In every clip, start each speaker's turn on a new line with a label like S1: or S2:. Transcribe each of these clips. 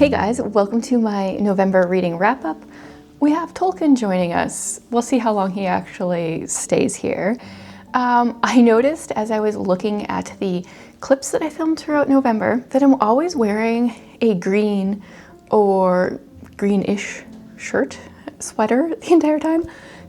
S1: Hey guys, welcome to my November reading wrap-up. We have Tolkien joining us. We'll see how long he actually stays here. I noticed as I was looking at the clips that I filmed throughout November that I'm always wearing a green or greenish sweater the entire time.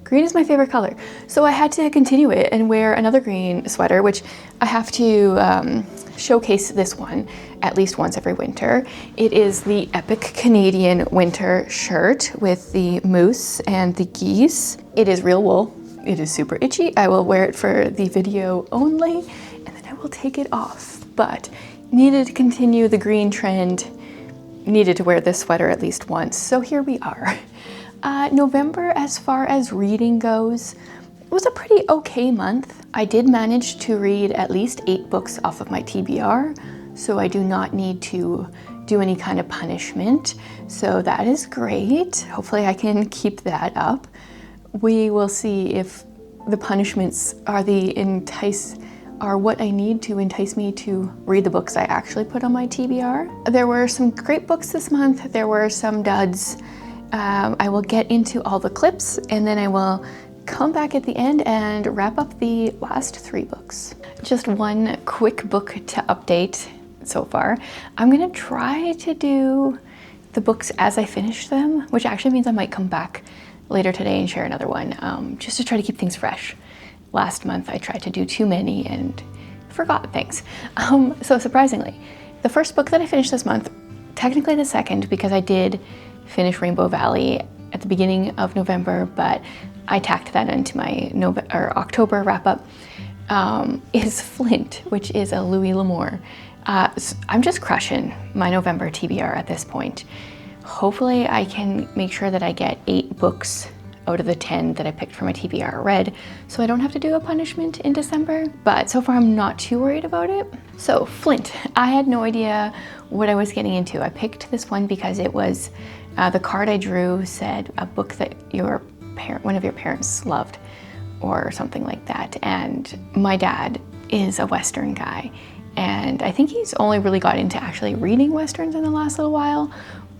S1: Green is my favorite color. So I had to continue it and wear another green sweater, which I have to showcase this one at least once every winter. It is the epic Canadian winter shirt with the moose and the geese. It is real wool. It is super itchy. I will wear it for the video only, and then I will take it off. But needed to continue the green trend, needed to wear this sweater at least once. So here we are. November, as far as reading goes, was a pretty okay month. I did manage to read at least 8 books off of my TBR, so I do not need to do any kind of punishment. So that is great. Hopefully I can keep that up. We will see if the punishments are what I need to entice me to read the books I actually put on my TBR. There were some great books this month. There were some duds. I will get into all the clips and then I will come back at the end and wrap up the last 3 books. Just one quick book to update so far. I'm gonna try to do the books as I finish them, which actually means I might come back later today and share another one, just to try to keep things fresh. Last month I tried to do too many and forgot things. So surprisingly, the first book that I finished this month, technically the second because I did finish Rainbow Valley at the beginning of November, but I tacked that into my October wrap-up, is Flint, which is a Louis L'Amour. I'm just crushing my November TBR at this point. Hopefully I can make sure that I get 8 books out of the 10 that I picked for my TBR read, so I don't have to do a punishment in December, but so far I'm not too worried about it. So Flint, I had no idea what I was getting into. I picked this one because it was, the card I drew said a book that one of your parents loved or something like that. And my dad is a Western guy. And I think he's only really got into actually reading Westerns in the last little while.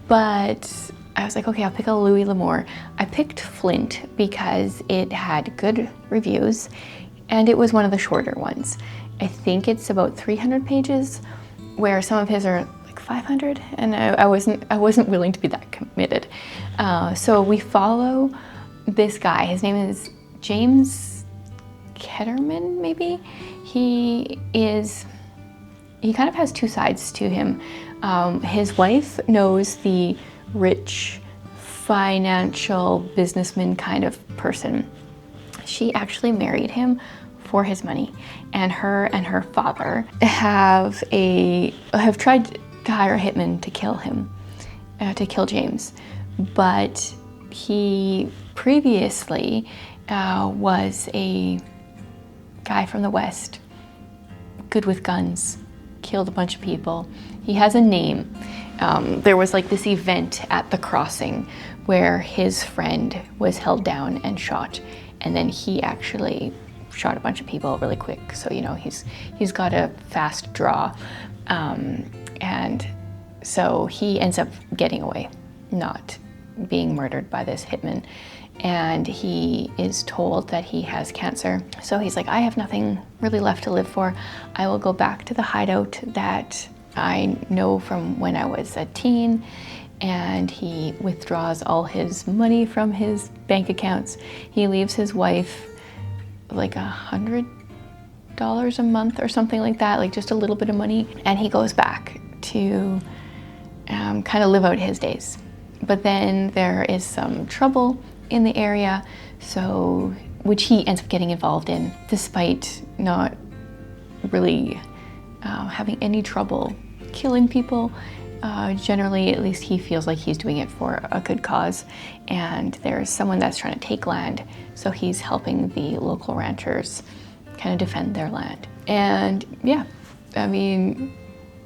S1: But I was like, okay, I'll pick a Louis L'Amour. I picked Flint because it had good reviews and it was one of the shorter ones. I think it's about 300 pages, where some of his are like 500, and I wasn't willing to be that committed. So we follow this guy. His name is James Ketterman, maybe. He kind of has 2 sides to him. His wife knows the rich financial businessman kind of person. She actually married him for his money, and her father have tried to hire a hitman to kill him, to kill James, but he previously was a guy from the West, good with guns, killed a bunch of people. He has a name. There was like this event at the crossing where his friend was held down and shot, and then he actually shot a bunch of people really quick. So, you know, he's got a fast draw. And so he ends up getting away, not being murdered by this hitman. And he is told that he has cancer. So he's like, I have nothing really left to live for. I will go back to the hideout that I know from when I was a teen. And he withdraws all his money from his bank accounts. He leaves his wife like $100 a month or something like that, like just a little bit of money. And he goes back to kind of live out his days. But then there is some trouble in the area, which he ends up getting involved in, despite not really having any trouble killing people. Generally, at least he feels like he's doing it for a good cause. And there's someone that's trying to take land, so he's helping the local ranchers kind of defend their land. And yeah, I mean,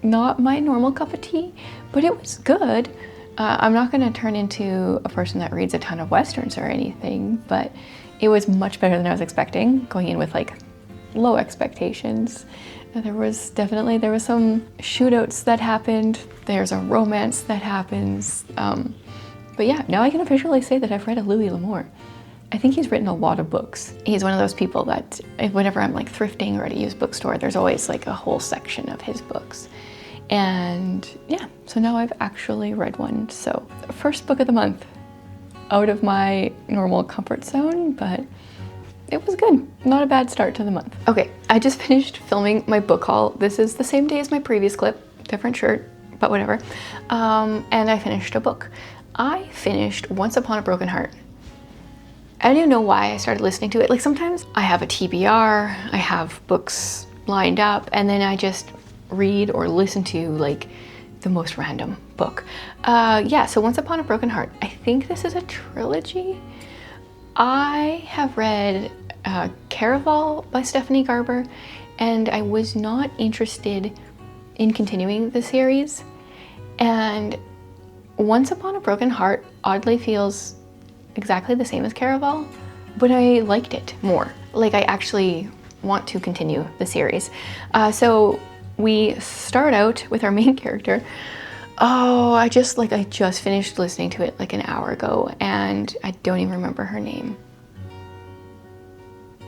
S1: not my normal cup of tea, but it was good. I'm not going to turn into a person that reads a ton of Westerns or anything, but it was much better than I was expecting, going in with like low expectations. There was some shootouts that happened. There's a romance that happens. But yeah, now I can officially say that I've read a Louis L'Amour. I think he's written a lot of books. He's one of those people that whenever I'm like thrifting or at a used bookstore, there's always like a whole section of his books. And yeah, so now I've actually read one. So first book of the month, out of my normal comfort zone, but it was good. Not a bad start to the month. Okay, I just finished filming my book haul. This is the same day as my previous clip, different shirt, but whatever. And I finished a book. I finished Once Upon a Broken Heart. I don't even know why I started listening to it. Like sometimes I have a TBR, I have books lined up, and then I just read or listen to like the most random book. Yeah, so Once Upon a Broken Heart. I think this is a trilogy. I have read Caraval by Stephanie Garber, and I was not interested in continuing the series. And Once Upon a Broken Heart oddly feels exactly the same as Caraval, but I liked it more. Like I actually want to continue the series. So we start out with our main character. Oh, I just finished listening to it like an hour ago and I don't even remember her name.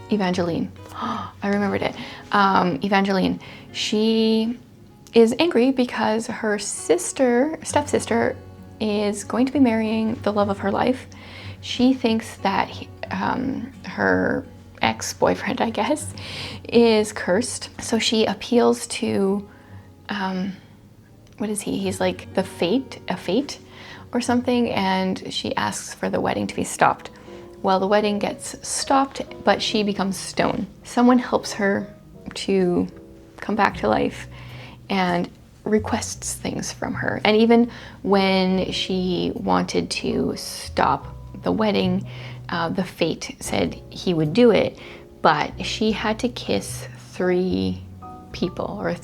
S1: Evangeline. I remembered it. Evangeline. She is angry because her stepsister, is going to be marrying the love of her life. She thinks that her ex-boyfriend, I guess, is cursed. So she appeals to, what is he? He's like a fate or something, and she asks for the wedding to be stopped. Well, the wedding gets stopped, but she becomes stone. Someone helps her to come back to life and requests things from her. And even when she wanted to stop the wedding, the fate said he would do it, but she had to kiss 3 people, or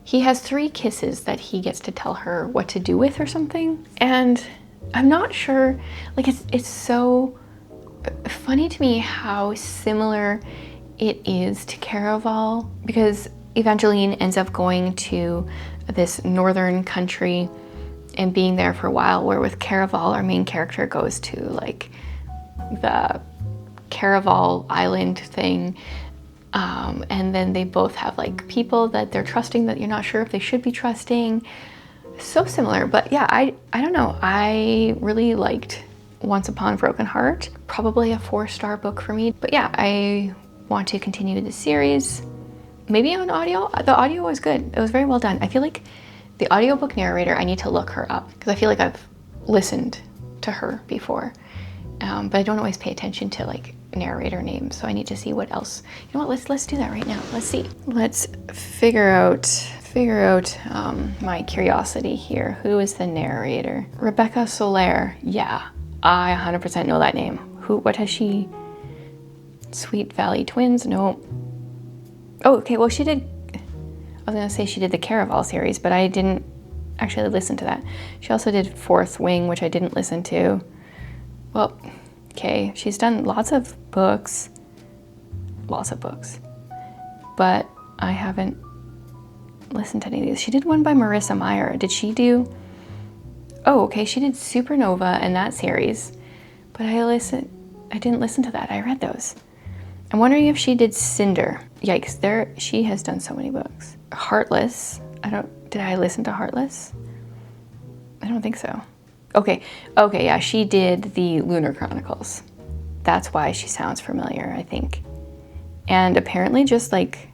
S1: he has 3 kisses that he gets to tell her what to do with or something. And I'm not sure, like it's so funny to me how similar it is to Caraval, because Evangeline ends up going to this northern country and being there for a while, where with Caraval, our main character goes to like the Caraval Island thing. And then they both have like people that they're trusting that you're not sure if they should be trusting. So similar, but yeah, I don't know. I really liked Once Upon a Broken Heart. Probably a 4-star book for me. But yeah, I want to continue the series. Maybe on audio. The audio was good. It was very well done. I feel like the audiobook narrator, I need to look her up because I feel like I've listened to her before. But I don't always pay attention to like narrator names, so I need to see what else. You know what? Let's do that right now. Let's see. Let's figure out my curiosity here. Who is the narrator? Rebecca Soler. Yeah, I 100% know that name. What has she? Sweet Valley Twins? No. Oh, okay. Well, she did. I was gonna say she did the Caraval series, but I didn't actually listen to that. She also did Fourth Wing, which I didn't listen to. Well, okay. She's done lots of books, but I haven't listened to any of these. She did one by Marissa Meyer. Did she do? Oh, okay. She did Supernova and that series, but I didn't listen to that. I read those. I'm wondering if she did Cinder. Yikes, she has done so many books. Heartless. Did I listen to Heartless? I don't think so. Okay, yeah, she did the Lunar Chronicles. That's why she sounds familiar, I think. And apparently just like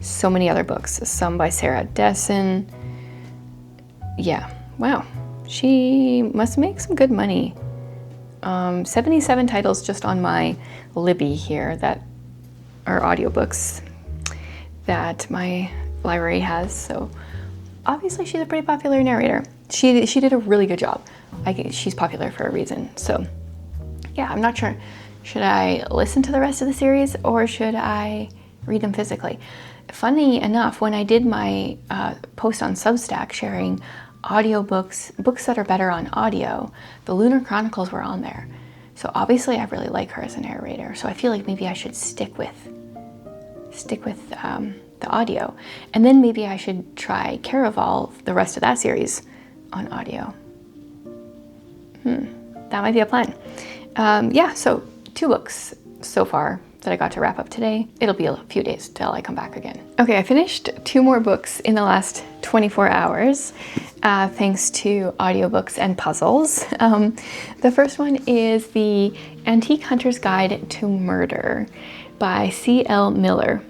S1: so many other books, some by Sarah Dessen. Yeah, wow. She must make some good money. 77 titles just on my Libby here that are audiobooks that my library has. So obviously she's a pretty popular narrator. She did a really good job. She's popular for a reason. So yeah, I'm not sure. Should I listen to the rest of the series or should I read them physically? Funny enough, when I did my post on Substack sharing audiobooks, books that are better on audio, the Lunar Chronicles were on there. So obviously I really like her as a narrator. So I feel like maybe I should stick with the audio. And then maybe I should try Caraval, the rest of that series, on audio. That might be a plan. Yeah, so 2 books so far that I got to wrap up today. It'll be a few days till I come back again. Okay, I finished 2 more books in the last 24 hours, thanks to audiobooks and puzzles. The first one is The Antique Hunter's Guide to Murder by C.L. Miller.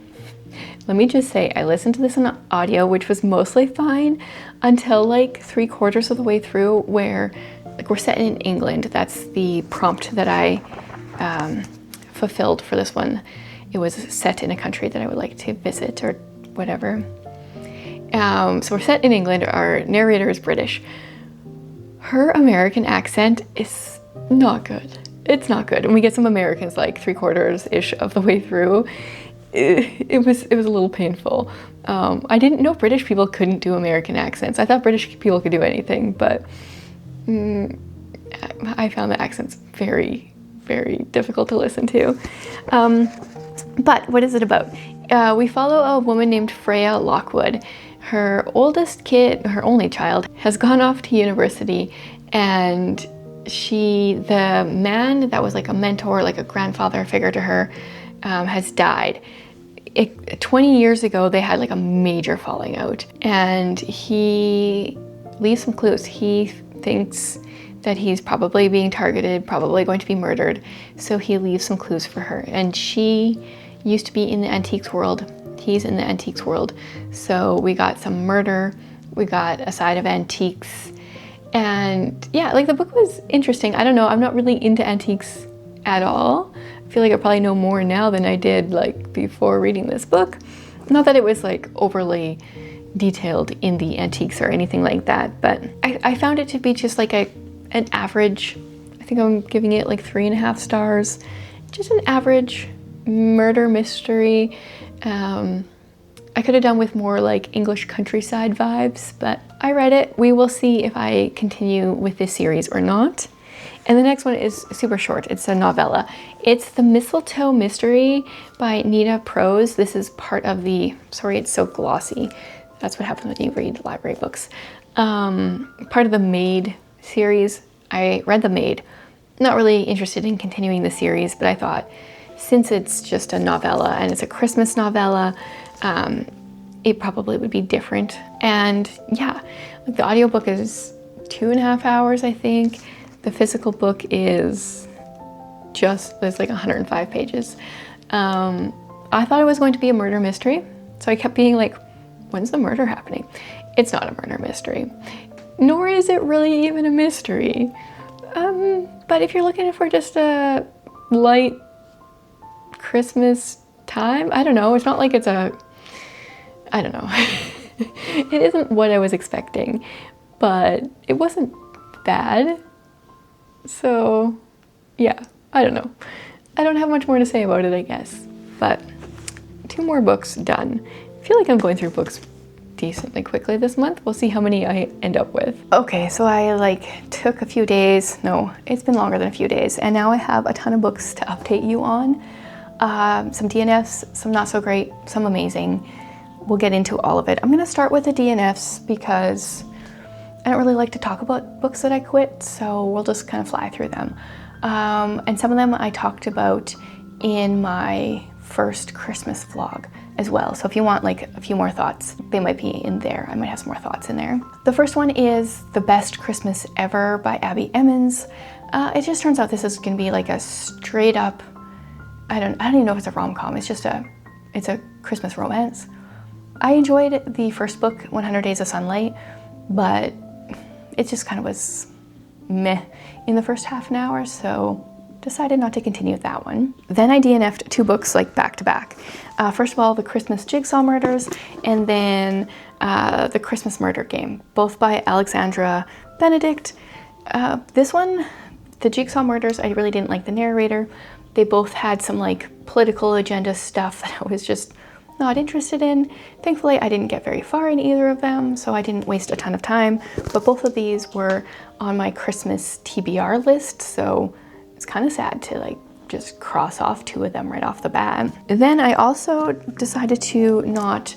S1: Let me just say, I listened to this in audio, which was mostly fine until like 3/4 of the way through, where like we're set in England. That's the prompt that I fulfilled for this one. It was set in a country that I would like to visit or whatever. So we're set in England. Our narrator is British. Her American accent is not good. It's not good. And we get some Americans like 3/4-ish of the way through. It was a little painful. I didn't know British people couldn't do American accents. I thought British people could do anything, but I found the accents very, very difficult to listen to. But what is it about? We follow a woman named Freya Lockwood. Her oldest kid, her only child, has gone off to university, and the man that was like a mentor, like a grandfather figure to her, has died. 20 years ago, they had like a major falling out, and he leaves some clues. He thinks that he's probably being targeted, probably going to be murdered, so he leaves some clues for her. And she used to be in the antiques world. He's in the antiques world. So we got some murder, we got a side of antiques, and yeah, like the book was interesting. I don't know, I'm not really into antiques at all. I feel like I probably know more now than I did like before reading this book. Not that it was like overly detailed in the antiques or anything like that, but I found it to be just like an average, I think I'm giving it like 3.5 stars, just an average murder mystery. I could have done with more like English countryside vibes, but I read it. We will see if I continue with this series or not. And the next one is super short. It's a novella. It's The Mistletoe Mystery by Nita Prose. This is part of the, sorry it's so glossy. That's what happens when you read library books. Part of the Maid series. I read The Maid. Not really interested in continuing the series, but I thought since it's just a novella and it's a Christmas novella, it probably would be different. And yeah, like the audiobook is 2.5 hours, I think. The physical book is there's like 105 pages. I thought it was going to be a murder mystery, so I kept being like, when's the murder happening? It's not a murder mystery, nor is it really even a mystery. But if you're looking for just a light Christmas time, I don't know, it's not like I don't know. It isn't what I was expecting, but it wasn't bad. So yeah, I don't know. I don't have much more to say about it, I guess. But 2 more books done. I feel like I'm going through books decently quickly this month. We'll see how many I end up with. Okay, so I took a few days. No, it's been longer than a few days. And now I have a ton of books to update you on. Some DNFs, some not so great, some amazing. We'll get into all of it. I'm gonna start with the DNFs because I don't really like to talk about books that I quit, so we'll just kind of fly through them. And some of them I talked about in my first Christmas vlog as well. So if you want like a few more thoughts, they might be in there. I might have some more thoughts in there. The first one is The Best Christmas Ever by Abby Emmons. It just turns out this is gonna be like a straight up, I don't even know if it's a rom-com. It's a Christmas romance. I enjoyed the first book, 100 Days of Sunlight, but it just kind of was meh in the first half an hour, so decided not to continue with that one. Then I DNF'd 2 books like back to back. First of all, The Christmas Jigsaw Murders, and then The Christmas Murder Game, both by Alexandra Benedict. This one, The Jigsaw Murders, I really didn't like the narrator. They both had some like political agenda stuff that I was just not interested in. Thankfully, I didn't get very far in either of them, so I didn't waste a ton of time, but both of these were on my Christmas TBR list, so it's kind of sad to like just cross off 2 of them right off the bat. Then I also decided to not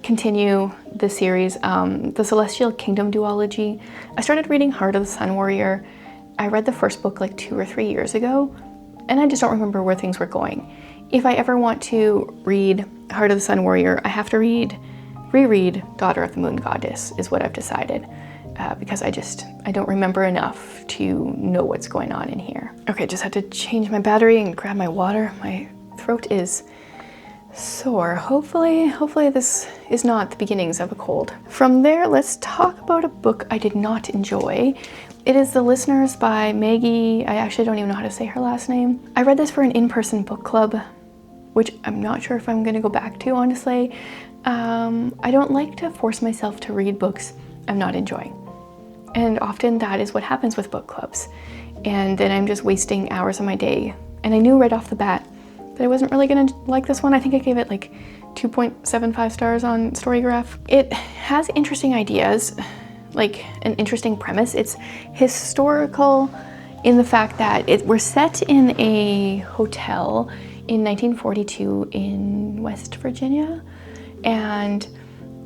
S1: continue the series, the Celestial Kingdom duology. I started reading Heart of the Sun Warrior. I read the first book like 2 or 3 years ago, and I just don't remember where things were going. If I ever want to read Heart of the Sun Warrior, I have to reread Daughter of the Moon Goddess, is what I've decided, because I don't remember enough to know what's going on in here. Okay, just had to change my battery and grab my water. My throat is sore. Hopefully this is not the beginnings of a cold. From there, let's talk about a book I did not enjoy. It is The Listeners by Maggie. I actually don't even know how to say her last name. I read this for an in-person book club, which I'm not sure if I'm gonna go back to, honestly. I don't like to force myself to read books I'm not enjoying. And often that is what happens with book clubs. And then I'm just wasting hours of my day. And I knew right off the bat that I wasn't really gonna like this one. I think I gave it like 2.75 stars on Storygraph. It has interesting ideas, like an interesting premise. It's historical in the fact that we're set in a hotel in 1942 in West Virginia, and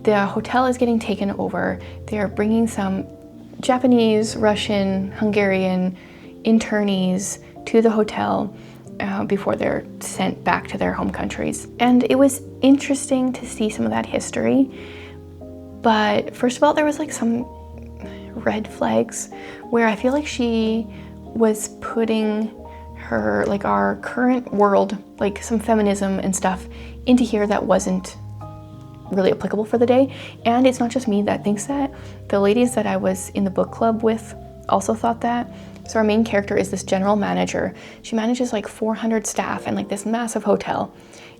S1: the hotel is getting taken over. They're bringing some Japanese, Russian, Hungarian internees to the hotel before they're sent back to their home countries. And it was interesting to see some of that history. But first of all, there was like some red flags where I feel like she was putting her, like our current world, like some feminism and stuff into here that wasn't really applicable for the day. And it's not just me that thinks that. The ladies that I was in the book club with also thought that. So our main character is this general manager. She manages like 400 staff and like this massive hotel.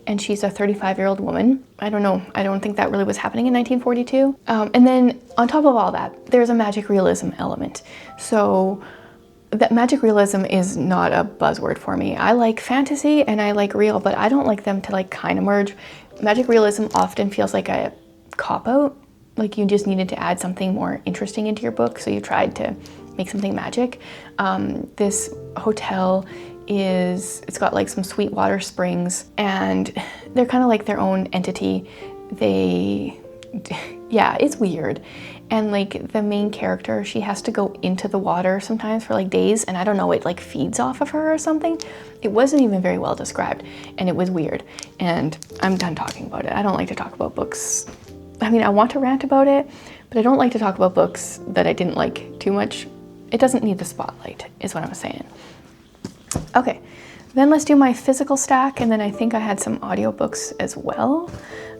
S1: And she's a 35-year-old woman. I don't know. I don't think that really was happening in 1942. And then on top of all that, there's a magic realism element. So that magic realism is not a buzzword for me. I like fantasy and I like real, but I don't like them to like kind of merge. Magic realism often feels like a cop-out. Like you just needed to add something more interesting into your book, so you tried to make something magic. This hotel it's got like some sweet water springs, and they're kind of like their own entity. Yeah, it's weird. And like the main character, she has to go into the water sometimes for like days, and I don't know, it like feeds off of her or something. It wasn't even very well described, and it was weird. And I'm done talking about it. I don't like to talk about books. I mean, I want to rant about it, but I don't like to talk about books that I didn't like too much. It doesn't need the spotlight, is what I'm saying. Okay, then let's do my physical stack, and then I think I had some audiobooks as well,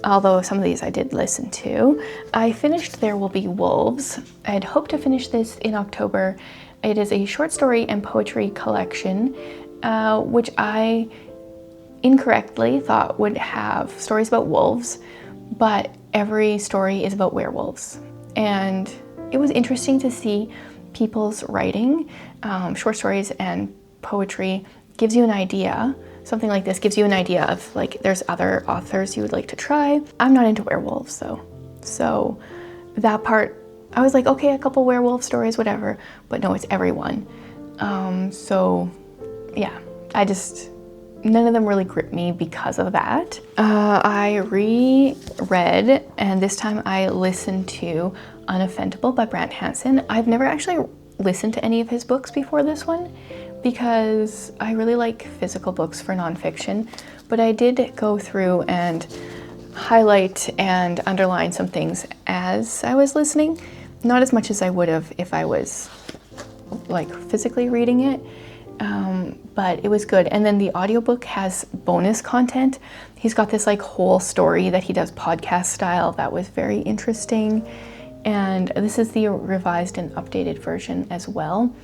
S1: although some of these I did listen to. I finished There Will Be Wolves. I had hoped to finish this in October. It is a short story and poetry collection, which I incorrectly thought would have stories about wolves, but every story is about werewolves. And it was interesting to see people's writing. Short stories and poetry gives you an idea. Something like this gives you an idea of like there's other authors you would like to try. I'm not into werewolves though. So that part, I was like, okay, a couple werewolf stories, whatever, but no, it's everyone. So yeah, none of them really gripped me because of that. I reread, and this time I listened to Unoffendable by Brant Hansen. I've never actually listened to any of his books before this one, because I really like physical books for nonfiction, but I did go through and highlight and underline some things as I was listening. Not as much as I would have if I was like physically reading it, but it was good. And then the audiobook has bonus content. He's got this like whole story that he does podcast style that was very interesting. And this is the revised and updated version as well.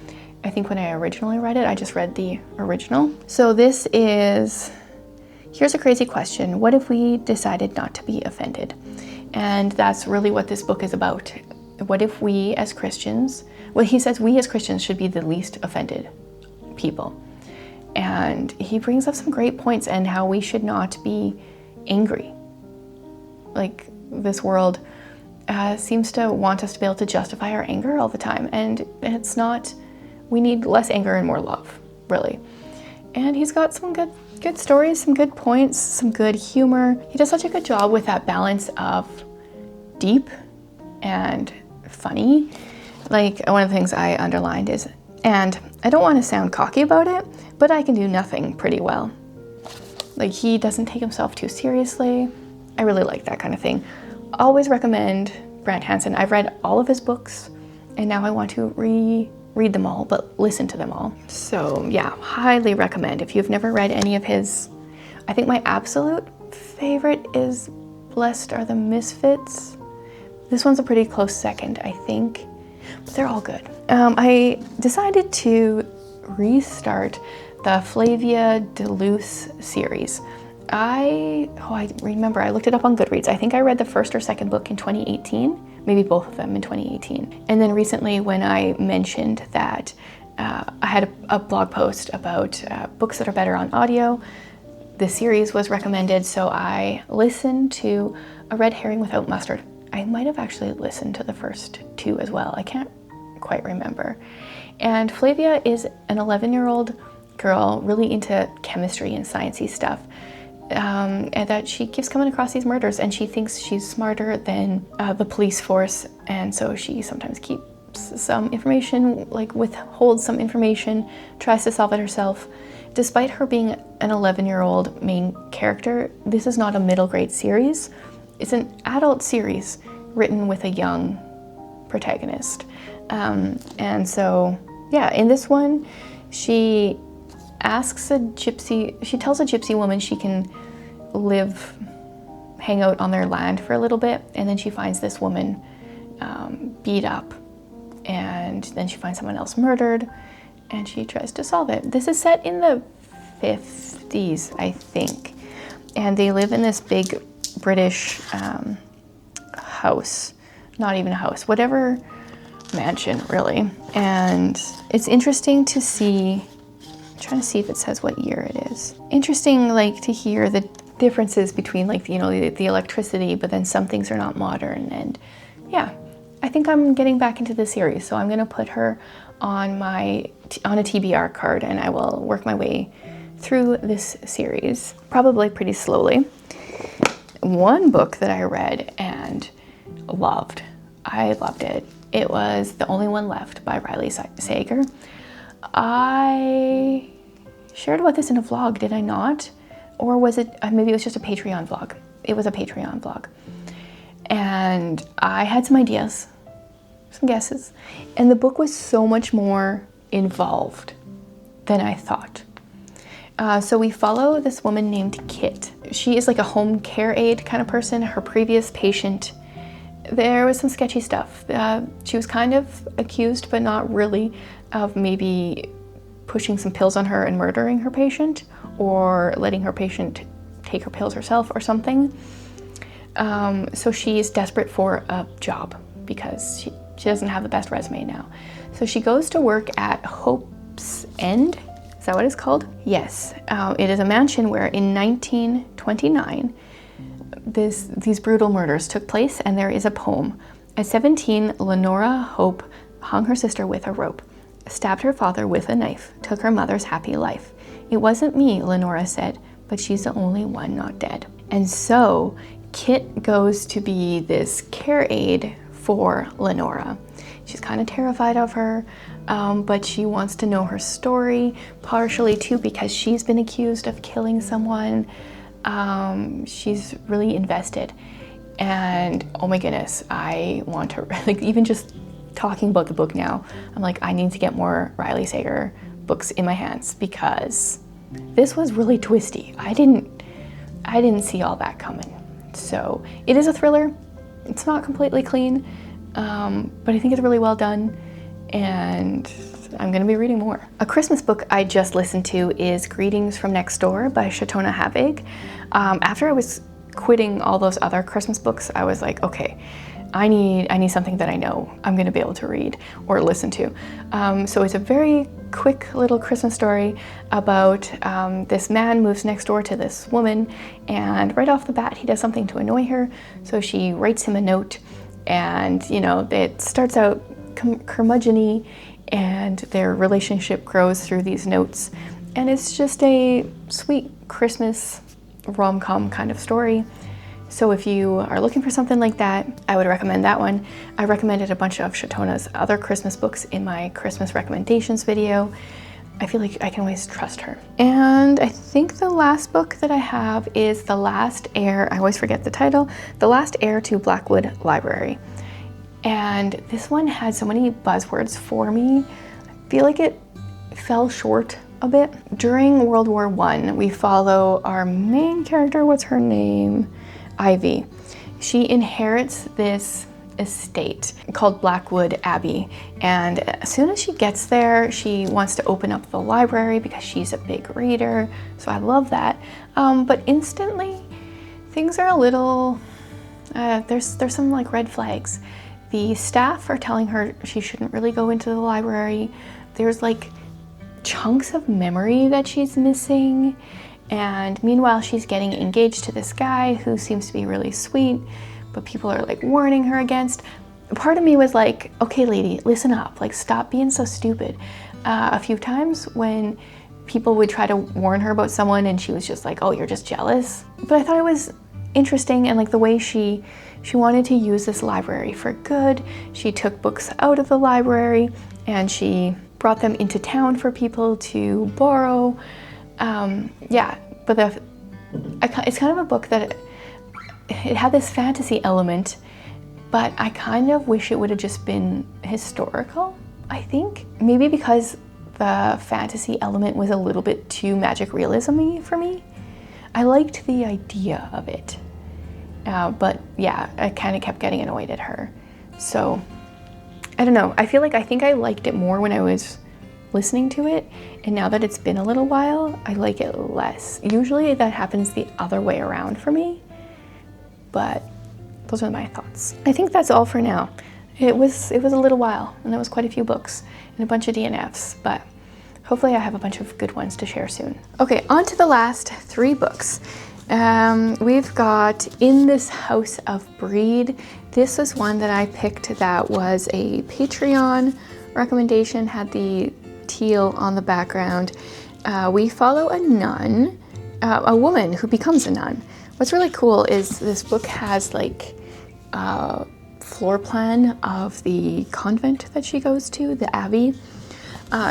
S1: I think when I originally read it, I just read the original. So this is, here's a crazy question. What if we decided not to be offended? And that's really what this book is about. What if we as Christians, well, he says we as Christians should be the least offended people. And he brings up some great points and how we should not be angry. Like this world seems to want us to be able to justify our anger all the time. And it's not. We need less anger and more love, really. And he's got some good stories, some good points, some good humor. He does such a good job with that balance of deep and funny. Like, one of the things I underlined is, and I don't want to sound cocky about it, but I can do nothing pretty well. Like, he doesn't take himself too seriously. I really like that kind of thing. Always recommend Brant Hansen. I've read all of his books, and now I want to reread them all, but listen to them all. So yeah, highly recommend. If you've never read any of his, I think my absolute favorite is Blessed Are the Misfits. This one's a pretty close second, I think, but they're all good. I decided to restart the Flavia de Luce series. I remember I looked it up on Goodreads. I think I read the first or second book in 2018, maybe both of them in 2018. And then recently when I mentioned that I had a blog post about books that are better on audio, the series was recommended, so I listened to A Red Herring Without Mustard. I might have actually listened to the first two as well. I can't quite remember. And Flavia is an 11-year-old girl really into chemistry and sciencey stuff. And that she keeps coming across these murders, and she thinks she's smarter than the police force, and so she sometimes keeps some information, like withholds some information, tries to solve it herself. Despite her being an 11-year-old main character, this is not a middle grade series. It's an adult series written with a young protagonist. And so, yeah, in this one, she tells a gypsy woman she can hang out on their land for a little bit, and then she finds this woman beat up, and then she finds someone else murdered, and she tries to solve it. This is set in the 50s, I think, and they live in this big British house, not even a house, whatever, mansion really. And it's interesting to see, I'm trying to see if it says what year it is. Interesting, like, to hear the differences between, like, you know, the electricity, but then some things are not modern. And yeah, I think I'm getting back into the series, so I'm gonna put her on a TBR card, and I will work my way through this series, probably pretty slowly. One book that I read and loved, I loved it. It was The Only One Left by Riley Sager. I shared about this in a vlog, did I not? Or was it, maybe it was just a Patreon vlog. It was a Patreon vlog. And I had some ideas, some guesses, and the book was so much more involved than I thought. So we follow this woman named Kit. She is like a home care aide kind of person. Her previous patient, there was some sketchy stuff. She was kind of accused, but not really, of maybe pushing some pills on her and murdering her patient, or letting her patient take her pills herself or something. So she's desperate for a job because she doesn't have the best resume now. So she goes to work at Hope's End. Is that what it's called? Yes. It is a mansion where in 1929, these brutal murders took place, and there is a poem. At 17, Lenora Hope hung her sister with a rope, stabbed her father with a knife, took her mother's happy life. It wasn't me, Lenora said, but she's the only one not dead. And so Kit goes to be this care aide for Lenora. She's kind of terrified of her, but she wants to know her story, partially too because she's been accused of killing someone. She's really invested, and oh my goodness, I want to, like, even just talking about the book now, I'm like, I need to get more Riley Sager books in my hands, because this was really twisty. I didn't see all that coming. So it is a thriller. It's not completely clean, but I think it's really well done, and I'm gonna be reading more. A Christmas book I just listened to is Greetings from Next Door by Shatona Havig. After I was quitting all those other Christmas books, I was like, okay, I need something that I know I'm gonna be able to read or listen to. So it's a very quick little Christmas story about this man moves next door to this woman, and right off the bat he does something to annoy her, so she writes him a note, and you know, it starts out curmudgeon-y, and their relationship grows through these notes, and it's just a sweet Christmas rom-com kind of story. So if you are looking for something like that, I would recommend that one. I recommended a bunch of Shatona's other Christmas books in my Christmas recommendations video. I feel like I can always trust her. And I think the last book that I have is The Last Heir. I always forget the title. The Last Heir to Blackwood Library. And this one had so many buzzwords for me. I feel like it fell short a bit. During World War I, we follow our main character, what's her name? Ivy. She inherits this estate called Blackwood Abbey, and as soon as she gets there, she wants to open up the library because she's a big reader, so I love that. But instantly, things are a little, there's some like red flags. The staff are telling her she shouldn't really go into the library. There's like chunks of memory that she's missing. And meanwhile, she's getting engaged to this guy who seems to be really sweet, but people are like warning her against. Part of me was like, okay, lady, listen up. Like, stop being so stupid. A few times when people would try to warn her about someone and she was just like, oh, you're just jealous. But I thought it was interesting, and like the way she wanted to use this library for good. She took books out of the library and she brought them into town for people to borrow. Yeah, but it's kind of a book that it had this fantasy element, but I kind of wish it would have just been historical, I think. Maybe because the fantasy element was a little bit too magic realism-y for me. I liked the idea of it, but yeah, I kind of kept getting annoyed at her. So, I don't know, I think I liked it more when I was listening to it, and now that it's been a little while, I like it less. Usually that happens the other way around for me, but those are my thoughts. I think that's all for now. It was a little while, and that was quite a few books and a bunch of DNFs, but hopefully I have a bunch of good ones to share soon. Okay, on to the last 3 books. We've got In This House of Brede. This was one that I picked that was a Patreon recommendation, had the teal on the background. We follow a nun, a woman who becomes a nun. What's really cool is this book has like a floor plan of the convent that she goes to, the abbey.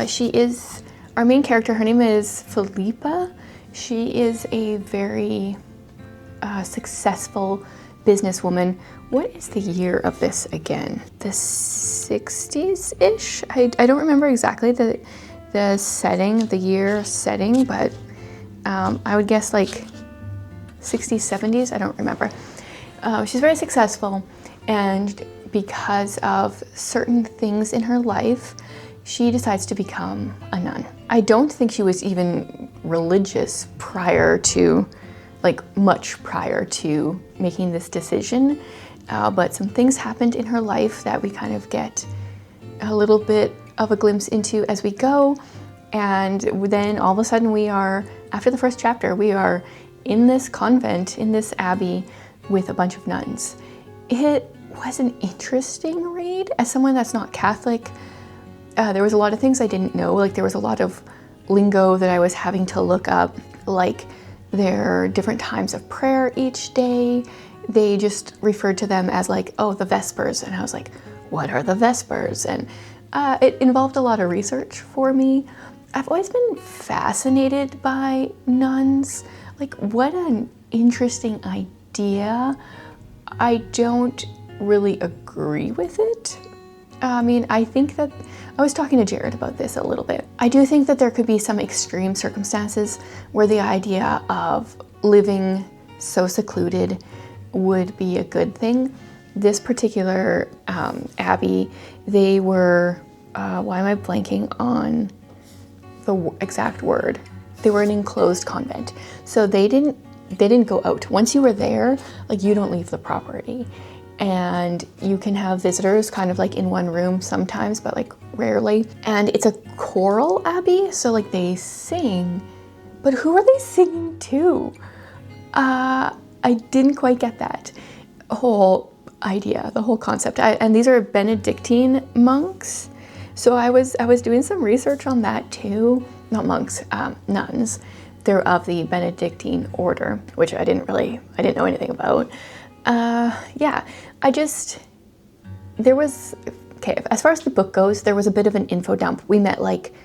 S1: She is our main character. Her name is Philippa. She is a very successful businesswoman. What is the year of this again? The 60s-ish? I don't remember exactly the setting, the year setting, but I would guess like 60s, 70s, I don't remember. She's very successful, and because of certain things in her life, she decides to become a nun. I don't think she was even religious prior to, like much prior to making this decision, but some things happened in her life that we kind of get a little bit of a glimpse into as we go, and then all of a sudden we are, after the first chapter, we are in this convent, in this abbey with a bunch of nuns. It was an interesting read. As someone that's not Catholic, there was a lot of things I didn't know. Like there was a lot of lingo that I was having to look up, like there are different times of prayer each day. They just referred to them as like, oh, the Vespers. And I was like, what are the Vespers? And it involved a lot of research for me. I've always been fascinated by nuns. Like, what an interesting idea. I don't really agree with it. I mean, I think that, I was talking to Jared about this a little bit. I do think that there could be some extreme circumstances where the idea of living so secluded would be a good thing. This particular abbey, they were, why am I blanking on the exact word? They were an enclosed convent. So they didn't go out. Once you were there, like you don't leave the property. And you can have visitors kind of like in one room sometimes, but like rarely. And it's a choral abbey, so like they sing, but who are they singing to? I didn't quite get that whole idea, the whole concept. And these are Benedictine monks. So I was doing some research on that too. Not monks, nuns. they're of the Benedictine order, which I didn't know anything about. Yeah, as far as the book goes, there was a bit of an info dump. We met like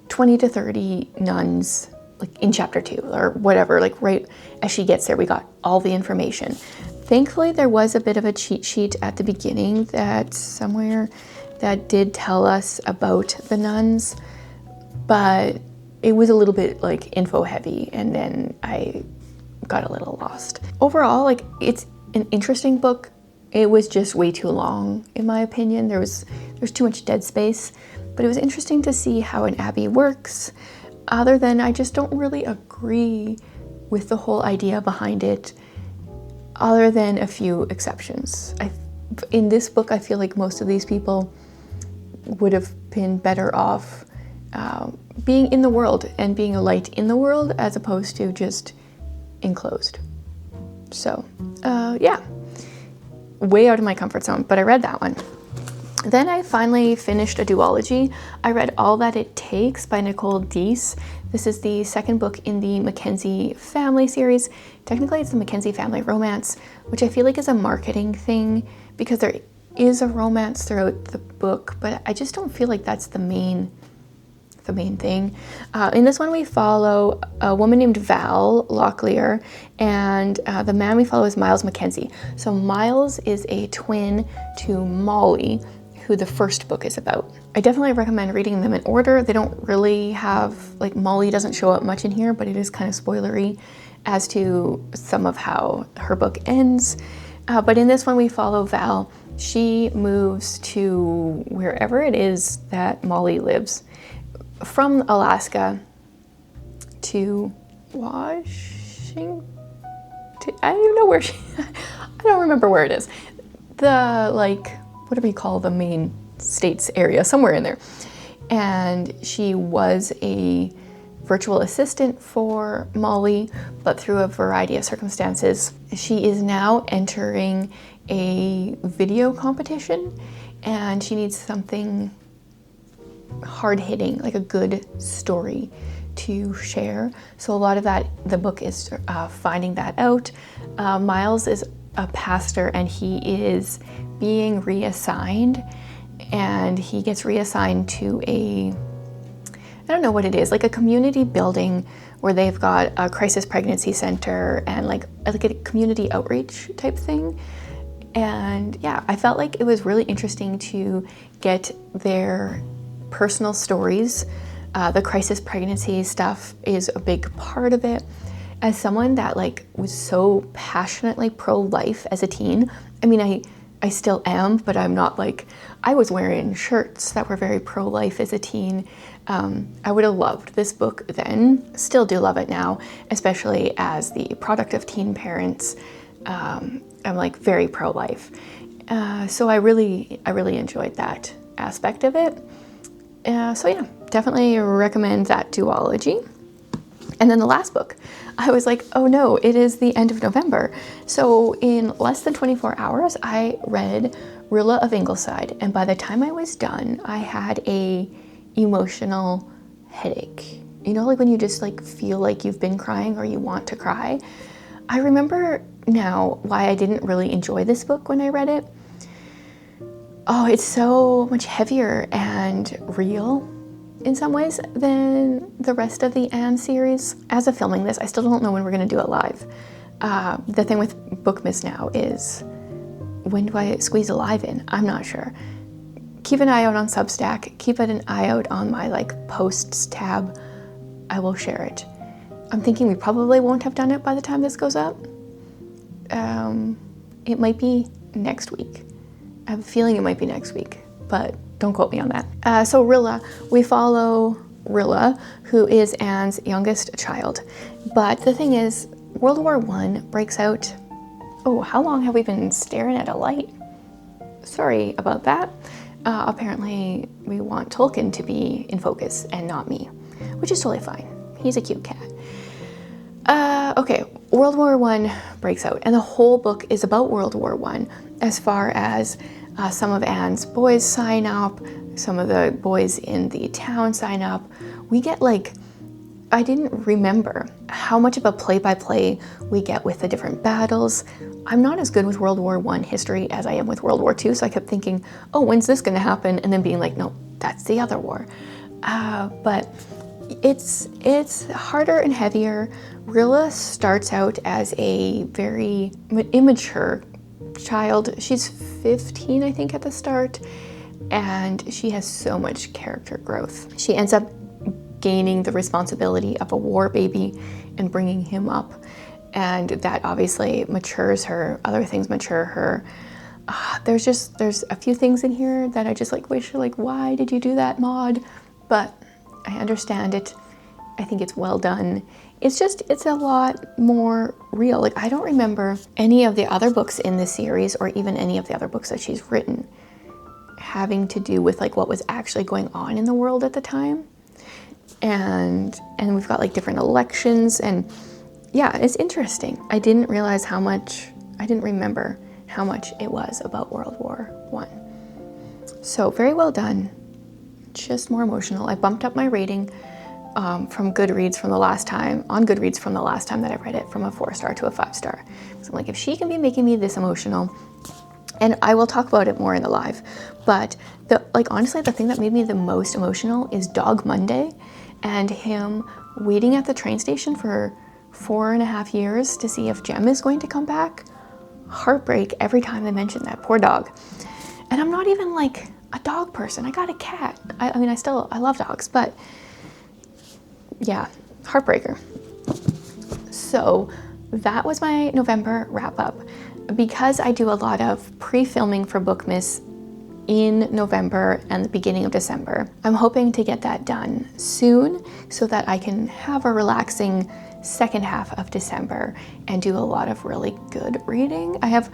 S1: 20 to 30 nuns like in chapter 2 or whatever, like right as she gets there, we got all the information. Thankfully, there was a bit of a cheat sheet at the beginning that did tell us about the nuns, but it was a little bit like info heavy, and then I got a little lost. Overall, like, it's an interesting book. It was just way too long, in my opinion. There's too much dead space, but it was interesting to see how an abbey works. Other than I just don't really agree with the whole idea behind it, other than a few exceptions. In this book, I feel like most of these people would have been better off being in the world and being a light in the world as opposed to just enclosed. So, yeah, way out of my comfort zone, but I read that one. Then I finally finished a duology. I read All That It Takes by Nicole Deese. This is the second book in the Mackenzie family series. Technically, it's the Mackenzie family romance, which I feel like is a marketing thing because there is a romance throughout the book, but I just don't feel like that's the main thing. In this one, we follow a woman named Val Locklear, and the man we follow is Miles Mackenzie. So Miles is a twin to Molly, who the first book is about. I definitely recommend reading them in order. They don't really have, like, Molly doesn't show up much in here, but it is kind of spoilery as to some of how her book ends. But in this one, we follow Val. She moves to wherever it is that Molly lives. From Alaska to Washington. I don't even know where I don't remember where it is. The, like, whatever you call the main states area, somewhere in there. And she was a virtual assistant for Molly, but through a variety of circumstances, she is now entering a video competition, and she needs something hard-hitting, like a good story to share. So a lot of that, the book is finding that out. Miles is a pastor, and he is being reassigned, and he gets reassigned to I don't know what it is, like a community building where they've got a crisis pregnancy center and like a community outreach type thing. And yeah, I felt like it was really interesting to get their personal stories. The crisis pregnancy stuff is a big part of it. As someone that like was so passionately pro-life as a teen, I mean, I still am, but I'm not like, I was wearing shirts that were very pro-life as a teen. I would have loved this book then, still do love it now, especially as the product of teen parents. I'm like very pro-life. So I really enjoyed that aspect of it. So yeah, definitely recommend that duology. And then the last book, I was like, oh no, it is the end of November. So in less than 24 hours, I read Rilla of Ingleside. And by the time I was done, I had a emotional headache. You know, like when you just like feel like you've been crying or you want to cry. I remember now why I didn't really enjoy this book when I read it. Oh, it's so much heavier and real in some ways than the rest of the Anne series. As of filming this, I still don't know when we're going to do it live. The thing with BOOKMAS now is, when do I squeeze a live in? I'm not sure. Keep an eye out on Substack. Keep an eye out on my like posts tab. I will share it. I'm thinking we probably won't have done it by the time this goes up. It might be next week. I have a feeling it might be next week, but don't quote me on that. So Rilla, we follow Rilla, who is Anne's youngest child. But the thing is, World War I breaks out. Oh, how long have we been staring at a light? Sorry about that. Apparently, we want Tolkien to be in focus and not me, which is totally fine. He's a cute cat. Okay, World War I breaks out, and the whole book is about World War I, as far as some of Anne's boys sign up, some of the boys in the town sign up. We get like I didn't remember how much of a play-by-play we get with the different battles. I'm not as good with World War I history as I am with World War II, so I kept thinking, oh, when's this gonna happen? And then being like, no, that's the other war. But it's harder and heavier. Rilla starts out as a very immature child. She's 15, I think, at the start, and she has so much character growth. She ends up gaining the responsibility of a war baby and bringing him up, and that obviously matures her. Other things mature her. There's a few things in here that I just like wish, like, why did you do that, Maud? But I understand it. I think it's well done. It's a lot more real. Like, I don't remember any of the other books in this series, or even any of the other books that she's written, having to do with like what was actually going on in the world at the time. And we've got like different elections, and yeah, it's interesting. I didn't remember how much it was about World War I. So very well done, just more emotional. I bumped up my rating from Goodreads from the last time that I read it, from a 4-star to a 5-star. So I'm like, if she can be making me this emotional, and I will talk about it more in the live, but honestly, the thing that made me the most emotional is Dog Monday, and him waiting at the train station for 4.5 years to see if Jem is going to come back. Heartbreak every time they mention that poor dog. And I'm not even like a dog person. I got a cat. I mean, I love dogs, but yeah, heartbreaker. So that was my November wrap up. Because I do a lot of pre-filming for Bookmas in November and the beginning of December, I'm hoping to get that done soon so that I can have a relaxing second half of December and do a lot of really good reading. I have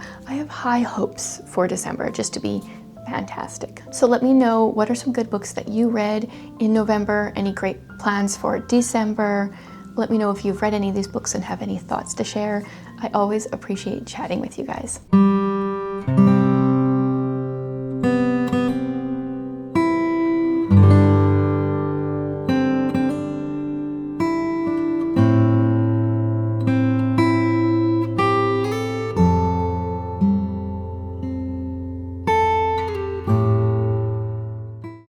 S1: high hopes for December, just to be fantastic. So let me know, what are some good books that you read in November? Any great plans for December? Let me know if you've read any of these books and have any thoughts to share. I always appreciate chatting with you guys.